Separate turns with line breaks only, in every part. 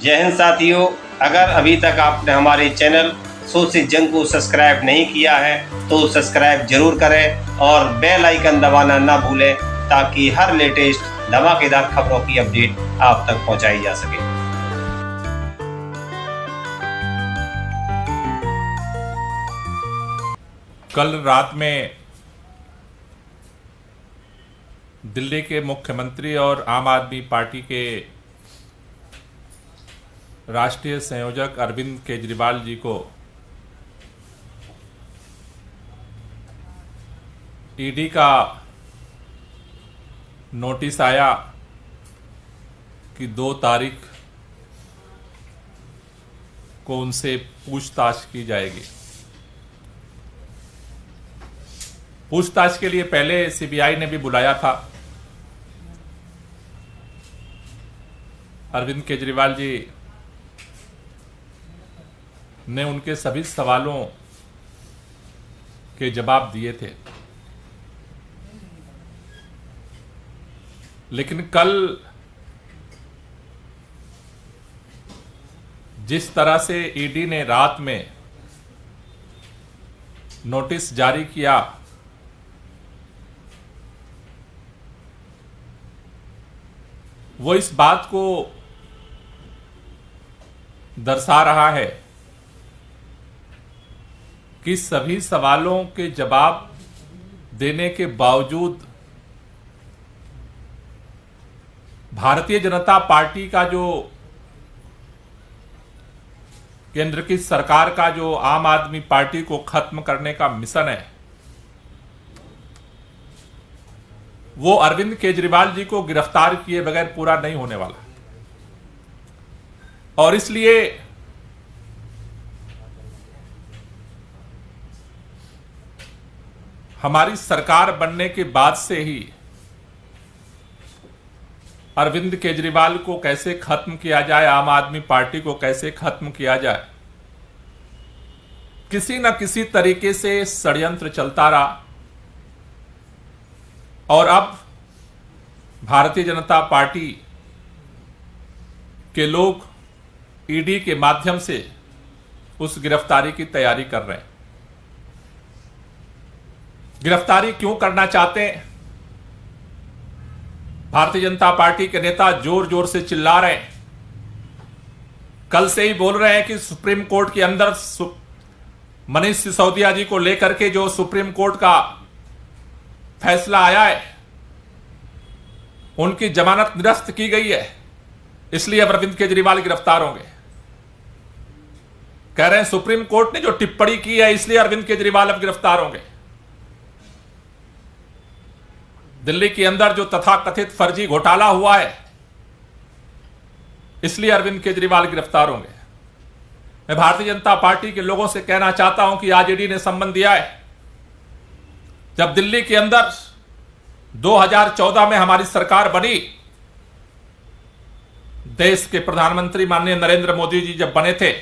जय हिंद साथियों, अगर अभी तक आपने हमारे चैनल सोच से जंग को सब्सक्राइब नहीं किया है तो सब्सक्राइब जरूर करें और बेल आइकन दबाना ना भूलें ताकि हर लेटेस्ट धमाकेदार खबरों की अपडेट आप तक पहुंचाई जा सके।
कल रात में दिल्ली के मुख्यमंत्री और आम आदमी पार्टी के राष्ट्रीय संयोजक अरविंद केजरीवाल जी को ईडी का नोटिस आया कि 2 तारीख को उनसे पूछताछ की जाएगी। पूछताछ के लिए पहले सीबीआई ने भी बुलाया था। अरविंद केजरीवाल जी ने उनके सभी सवालों के जवाब दिए थे, लेकिन कल जिस तरह से ईडी ने रात में नोटिस जारी किया, वो इस बात को दर्शा रहा है कि सभी सवालों के जवाब देने के बावजूद भारतीय जनता पार्टी का जो केंद्र की सरकार का जो आम आदमी पार्टी को खत्म करने का मिशन है, वो अरविंद केजरीवाल जी को गिरफ्तार किए बगैर पूरा नहीं होने वाला। और इसलिए हमारी सरकार बनने के बाद से ही अरविंद केजरीवाल को कैसे खत्म किया जाए, आम आदमी पार्टी को कैसे खत्म किया जाए, किसी न किसी तरीके से षड्यंत्र चलता रहा। और अब भारतीय जनता पार्टी के लोग ईडी के माध्यम से उस गिरफ्तारी की तैयारी कर रहे हैं। गिरफ्तारी क्यों करना चाहते हैं? भारतीय जनता पार्टी के नेता जोर जोर से चिल्ला रहे हैं, कल से ही बोल रहे हैं कि सुप्रीम कोर्ट के अंदर मनीष सिसोदिया जी को लेकर के जो सुप्रीम कोर्ट का फैसला आया है, उनकी जमानत निरस्त की गई है, इसलिए अरविंद केजरीवाल गिरफ्तार होंगे। कह रहे हैं सुप्रीम कोर्ट ने जो टिप्पणी की है इसलिए अरविंद केजरीवाल अब गिरफ्तार होंगे। दिल्ली के अंदर जो तथाकथित फर्जी घोटाला हुआ है, इसलिए अरविंद केजरीवाल गिरफ्तार होंगे। मैं भारतीय जनता पार्टी के लोगों से कहना चाहता हूं कि आज ईडी ने सम्मन दिया है। जब दिल्ली के अंदर 2014 में हमारी सरकार बनी, देश के प्रधानमंत्री माननीय नरेंद्र मोदी जी जब बने थे,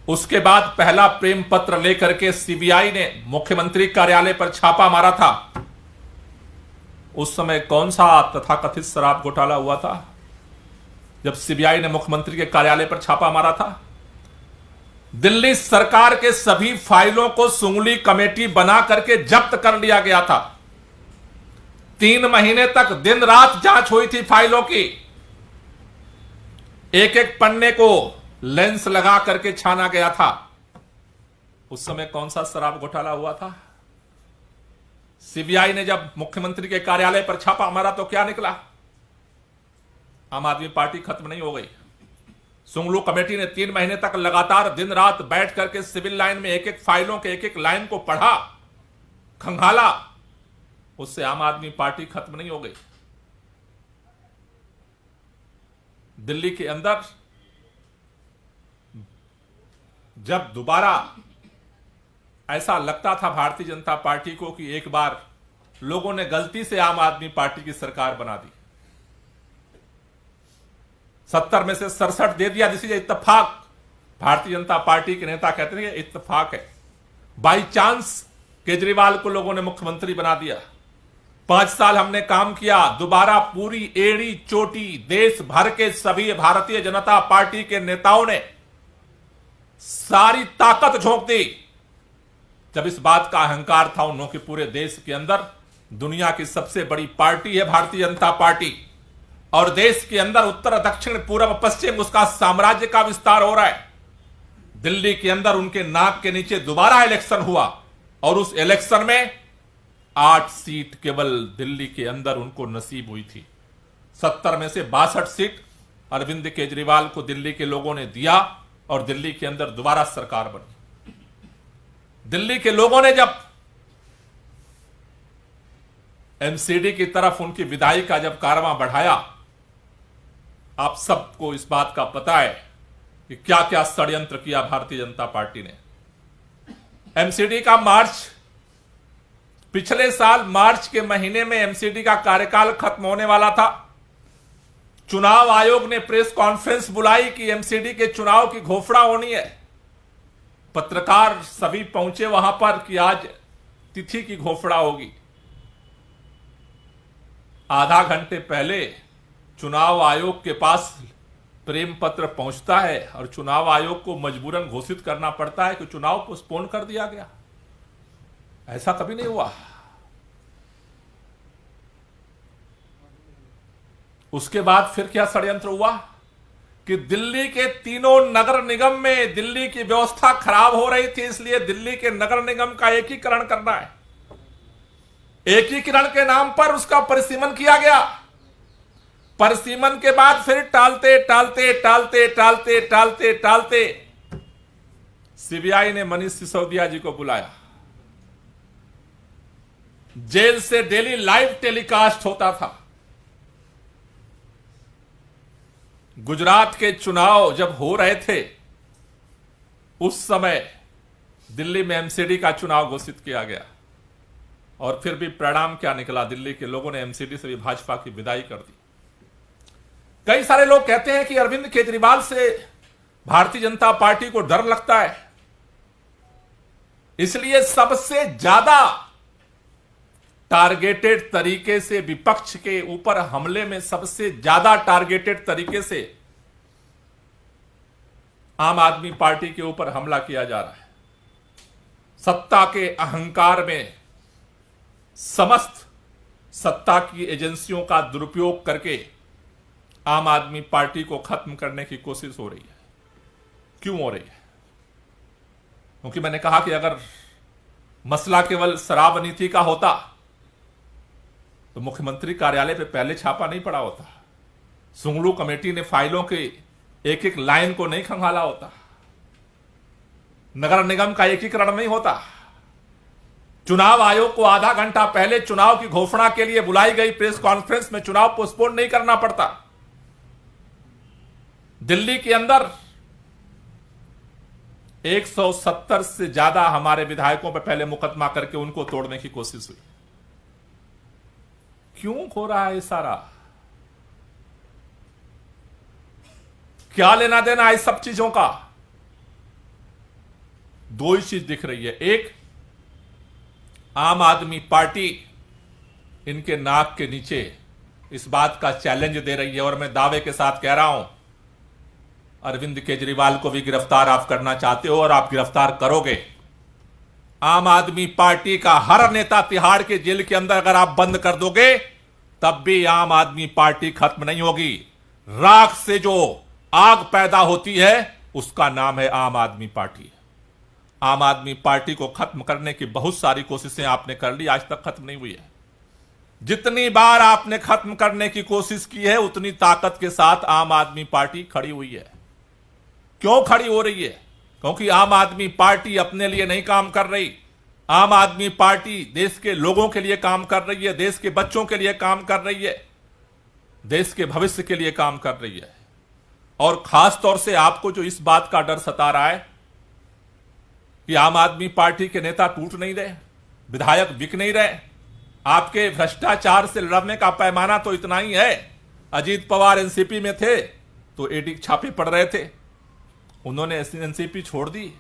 उसके बाद पहला प्रेम पत्र लेकर के सीबीआई ने मुख्यमंत्री कार्यालय पर छापा मारा था। उस समय कौन सा तथाकथित शराब घोटाला हुआ था जब सीबीआई ने मुख्यमंत्री के कार्यालय पर छापा मारा था? दिल्ली सरकार के सभी फाइलों को सुंगली कमेटी बना करके जब्त कर लिया गया था। 3 महीने तक दिन रात जांच हुई थी फाइलों की। एक एक पन्ने को लेंस लगा करके छाना गया था। उस समय कौन सा शराब घोटाला हुआ था? सीबीआई ने जब मुख्यमंत्री के कार्यालय पर छापा मारा तो क्या निकला? आम आदमी पार्टी खत्म नहीं हो गई। सुंगलू कमेटी ने 3 महीने तक लगातार दिन रात बैठ करके सिविल लाइन में एक एक फाइलों के एक एक लाइन को पढ़ा, खंगाला। उससे आम आदमी पार्टी खत्म नहीं हो गई। दिल्ली के अंदर जब दोबारा ऐसा लगता था भारतीय जनता पार्टी को कि एक बार लोगों ने गलती से आम आदमी पार्टी की सरकार बना दी, 70 में से 67 दे दिया, जिसे इत्तेफाक भारतीय जनता पार्टी के नेता कहते हैं कि इत्तेफाक है। बाई चांस केजरीवाल को लोगों ने मुख्यमंत्री बना दिया। 5 साल हमने काम किया, दोबारा पूरी एड़ी चोटी देश भर के सभी भारतीय जनता पार्टी के नेताओं ने सारी ताकत झोंक दी। जब इस बात का अहंकार था उन्होंने कि पूरे देश के अंदर दुनिया की सबसे बड़ी पार्टी है भारतीय जनता पार्टी, और देश के अंदर उत्तर दक्षिण पूर्व पश्चिम उसका साम्राज्य का विस्तार हो रहा है। दिल्ली के अंदर उनके नाक के नीचे दोबारा इलेक्शन हुआ और उस इलेक्शन में 8 सीट केवल दिल्ली के अंदर उनको नसीब हुई थी। 70 में से 62 सीट अरविंद केजरीवाल को दिल्ली के लोगों ने दिया और दिल्ली के अंदर दोबारा सरकार बनी। दिल्ली के लोगों ने जब एमसीडी की तरफ उनकी विदाई का जब कारवां बढ़ाया, आप सबको इस बात का पता है कि क्या क्या षड्यंत्र किया भारतीय जनता पार्टी ने। एमसीडी का मार्च, पिछले साल मार्च के महीने में एमसीडी का कार्यकाल खत्म होने वाला था। चुनाव आयोग ने प्रेस कॉन्फ्रेंस बुलाई कि एमसीडी के चुनाव की घोषणा होनी है। पत्रकार सभी पहुंचे वहां पर कि आज तिथि की घोषणा होगी। आधा घंटे पहले चुनाव आयोग के पास प्रेम पत्र पहुंचता है और चुनाव आयोग को मजबूरन घोषित करना पड़ता है कि चुनाव पोस्टपोन कर दिया गया। ऐसा कभी नहीं हुआ। उसके बाद फिर क्या षड्यंत्र हुआ कि दिल्ली के तीनों नगर निगम में दिल्ली की व्यवस्था खराब हो रही थी, इसलिए दिल्ली के नगर निगम का एकीकरण करना है। एकीकरण के नाम पर उसका परिसीमन किया गया। परिसीमन के बाद फिर टालते टालते टालते टालते टालते टालते सीबीआई ने मनीष सिसोदिया जी को बुलाया। जेल से डेली लाइव टेलीकास्ट होता था। गुजरात के चुनाव जब हो रहे थे उस समय दिल्ली में एमसीडी का चुनाव घोषित किया गया और फिर भी परिणाम क्या निकला? दिल्ली के लोगों ने एमसीडी से भी भाजपा की विदाई कर दी। कई सारे लोग कहते हैं कि अरविंद केजरीवाल से भारतीय जनता पार्टी को डर लगता है, इसलिए सबसे ज्यादा टारगेटेड तरीके से विपक्ष के ऊपर हमले में सबसे ज्यादा टारगेटेड तरीके से आम आदमी पार्टी के ऊपर हमला किया जा रहा है। सत्ता के अहंकार में समस्त सत्ता की एजेंसियों का दुरुपयोग करके आम आदमी पार्टी को खत्म करने की कोशिश हो रही है। क्यों हो रही है? क्योंकि मैंने कहा कि अगर मसला केवल शराब नीति का होता तो मुख्यमंत्री कार्यालय पे पहले छापा नहीं पड़ा होता, सुंगलू कमेटी ने फाइलों के एक एक लाइन को नहीं खंगाला होता, नगर निगम का एकीकरण नहीं होता, चुनाव आयोग को आधा घंटा पहले चुनाव की घोषणा के लिए बुलाई गई प्रेस कॉन्फ्रेंस में चुनाव पोस्टपोन नहीं करना पड़ता। दिल्ली के अंदर 170 से ज्यादा हमारे विधायकों पर पहले मुकदमा करके उनको तोड़ने की कोशिश हुई। क्यों हो रहा है ये सारा? क्या लेना देना इस सब चीजों का? दो ही चीज दिख रही है। एक, आम आदमी पार्टी इनके नाक के नीचे इस बात का चैलेंज दे रही है और मैं दावे के साथ कह रहा हूं, अरविंद केजरीवाल को भी गिरफ्तार आप करना चाहते हो और आप गिरफ्तार करोगे। आम आदमी पार्टी का हर नेता तिहाड़ के जेल के अंदर अगर आप बंद कर दोगे तब भी आम आदमी पार्टी खत्म नहीं होगी। राख से जो आग पैदा होती है उसका नाम है आम आदमी पार्टी। आम आदमी पार्टी को खत्म करने की बहुत सारी कोशिशें आपने कर ली, आज तक खत्म नहीं हुई है। जितनी बार आपने खत्म करने की कोशिश की है उतनी ताकत के साथ आम आदमी पार्टी खड़ी हुई है। क्यों खड़ी हो रही है? क्योंकि आम आदमी पार्टी अपने लिए नहीं काम कर रही। आम आदमी पार्टी देश के लोगों के लिए काम कर रही है, देश के बच्चों के लिए काम कर रही है, देश के भविष्य के लिए काम कर रही है। और खास तौर से आपको जो इस बात का डर सता रहा है कि आम आदमी पार्टी के नेता टूट नहीं रहे, विधायक बिक नहीं रहे, आपके भ्रष्टाचार से लड़ने का पैमाना तो इतना ही है। अजीत पवार एनसीपी में थे तो ईडी छापे पड़ रहे थे, उन्होंने एनसीपी छोड़ दी,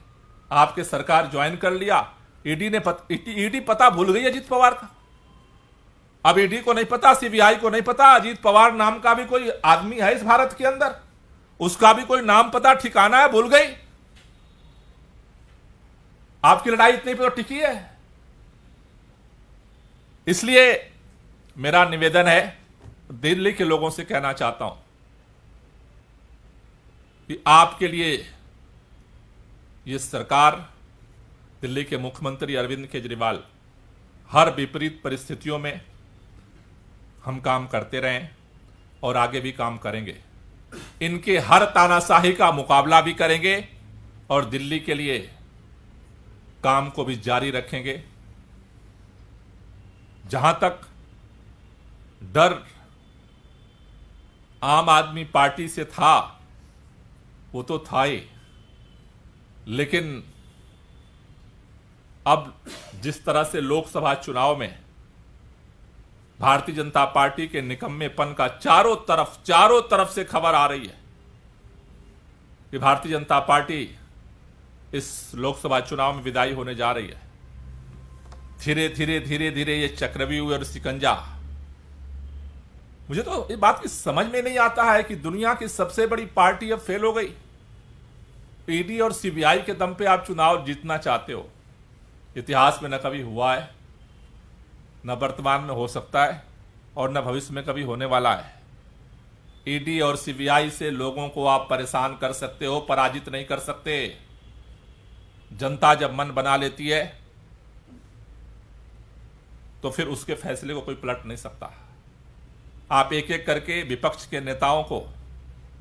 आपके सरकार ज्वाइन कर लिया, ईडी पता भूल गई अजीत पवार का। अब ईडी को नहीं पता, सीबीआई को नहीं पता, अजीत पवार नाम का भी कोई आदमी है इस भारत के अंदर, उसका भी कोई नाम पता ठिकाना है, भूल गई। आपकी लड़ाई इतनी पे तो टिकी है। इसलिए मेरा निवेदन है, दिल्ली के लोगों से कहना चाहता हूं कि आपके लिए यह सरकार, दिल्ली के मुख्यमंत्री अरविंद केजरीवाल हर विपरीत परिस्थितियों में हम काम करते रहें और आगे भी काम करेंगे। इनके हर तानाशाही का मुकाबला भी करेंगे और दिल्ली के लिए काम को भी जारी रखेंगे। जहां तक डर आम आदमी पार्टी से था, वो तो था ही, लेकिन अब जिस तरह से लोकसभा चुनाव में भारतीय जनता पार्टी के निकम्मेपन का चारों तरफ से खबर आ रही है कि भारतीय जनता पार्टी इस लोकसभा चुनाव में विदाई होने जा रही है। धीरे धीरे ये चक्रव्यूह और सिकंजा, मुझे तो इस बात की समझ में नहीं आता है कि दुनिया की सबसे बड़ी पार्टी अब फेल हो गई। ईडी और सीबीआई के दम पे आप चुनाव जीतना चाहते हो। इतिहास में न कभी हुआ है, न वर्तमान में हो सकता है और न भविष्य में कभी होने वाला है। ईडी और सीबीआई से लोगों को आप परेशान कर सकते हो, पराजित नहीं कर सकते। जनता जब मन बना लेती है तो फिर उसके फैसले को कोई पलट नहीं सकता। आप एक एक करके विपक्ष के नेताओं को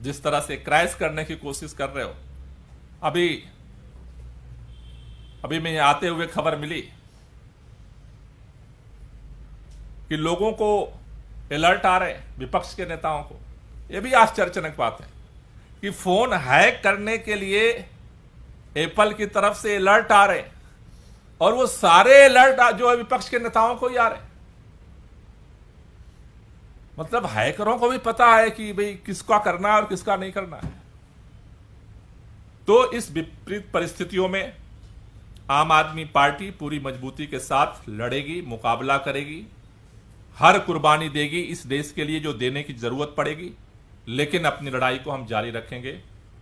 जिस तरह से क्रैश करने की कोशिश कर रहे हो, अभी मैं आते हुए खबर मिली कि लोगों को अलर्ट आ रहे हैं, विपक्ष के नेताओं को। यह भी आश्चर्यजनक बात है कि फोन हैक करने के लिए एप्पल की तरफ से अलर्ट आ रहे हैं और वो सारे अलर्ट जो है विपक्ष के नेताओं को ही आ रहे हैं। मतलब हैकरों को भी पता है कि भाई किसका करना है और किसका नहीं करना है। तो इस विपरीत परिस्थितियों में आम आदमी पार्टी पूरी मजबूती के साथ लड़ेगी, मुकाबला करेगी, हर कुर्बानी देगी इस देश के लिए जो देने की जरूरत पड़ेगी, लेकिन अपनी लड़ाई को हम जारी रखेंगे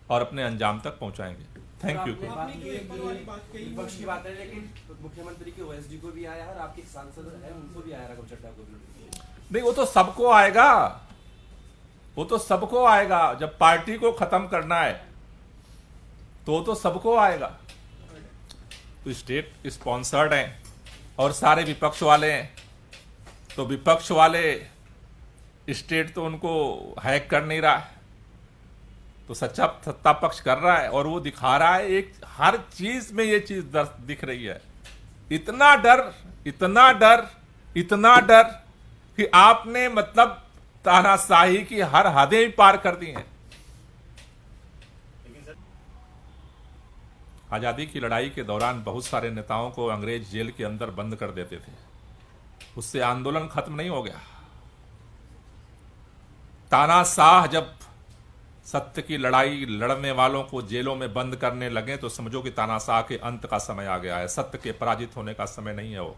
और अपने अंजाम तक पहुंचाएंगे। Thank you.
विपक्ष की बात है, लेकिन मुख्यमंत्री के ओएसडी को भी आया है और आपके सांसद हैं उनको भी आया, राघव चड्ढा को भी।
नहीं, वो तो सबको आएगा, वो तो सबको आएगा। जब पार्टी को खत्म करना है तो सबको आएगा। तो स्टेट स्पॉन्सर्ड हैं और सारे विपक्ष वाले हैं, तो विपक्ष वाले स्टेट तो उनको हैक कर नहीं रहा है, तो सत्ता पक्ष कर रहा है और वो दिखा रहा है। एक हर चीज में ये चीज दिख रही है। इतना डर, इतना डर, इतना डर कि आपने मतलब तानाशाही की हर हदें ही पार कर दी हैं। आजादी की लड़ाई के दौरान बहुत सारे नेताओं को अंग्रेज जेल के अंदर बंद कर देते थे, उससे आंदोलन खत्म नहीं हो गया। तानाशाह जब सत्य की लड़ाई लड़ने वालों को जेलों में बंद करने लगे तो समझो कि तानाशाह के अंत का समय आ गया है। सत्य के पराजित होने का समय नहीं है वो।